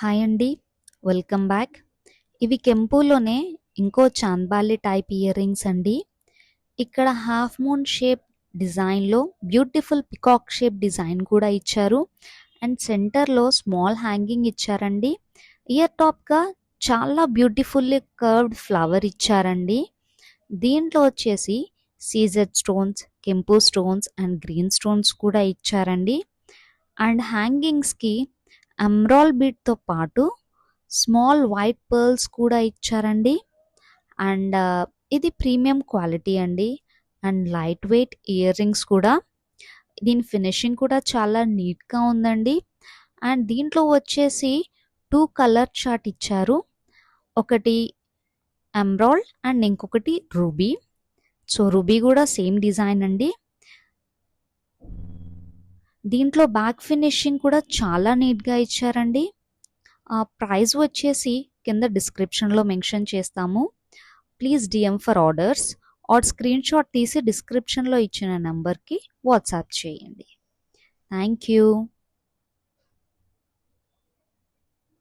Hi అండి. Welcome back. ఇవి కెంపులోనే ఇంకో చాంద్బాలి టైప్ ఇయర్ రింగ్స్ అండి. ఇక్కడ హాఫ్ మూన్ షేప్ డిజైన్లో బ్యూటిఫుల్ పికాక్ షేప్ డిజైన్ కూడా ఇచ్చారు. అండ్ సెంటర్లో స్మాల్ హ్యాంగింగ్ ఇచ్చారండి. ఇయర్ టాప్గా చాలా బ్యూటిఫుల్లీ కర్వ్డ్ ఫ్లవర్ ఇచ్చారండి. దీంట్లో వచ్చేసి సీజెడ్ స్టోన్స్, కెంపు స్టోన్స్ అండ్ గ్రీన్ స్టోన్స్ కూడా ఇచ్చారండి. అండ్ హ్యాంగింగ్స్కి ఎమరాల్డ్ బీడ్తో పాటు స్మాల్ వైట్ పర్ల్స్ కూడా ఇచ్చారండి. అండ్ ఇది ప్రీమియం క్వాలిటీ అండి. And light weight ear rings కూడా. దీని ఫినిషింగ్ కూడా చాలా నీట్గా ఉందండి. అండ్ దీంట్లో వచ్చేసి 2 కలర్ చార్ట్ ఇచ్చారు. ఒకటి ఎమరాల్డ్ అండ్ ఇంకొకటి రూబీ. సో రూబీ కూడా సేమ్ డిజైన్ అండి. దీంట్లో బ్యాక్ ఫినిషింగ్ కూడా చాలా నీట్గా ఇచ్చారండి. ప్రైస్ వచ్చేసి కింద డిస్క్రిప్షన్లో మెన్షన్ చేస్తాము. Please DM for orders or screen shot తీసి డిస్క్రిప్షన్లో ఇచ్చిన నెంబర్కి వాట్సాప్ చేయండి. Thank you.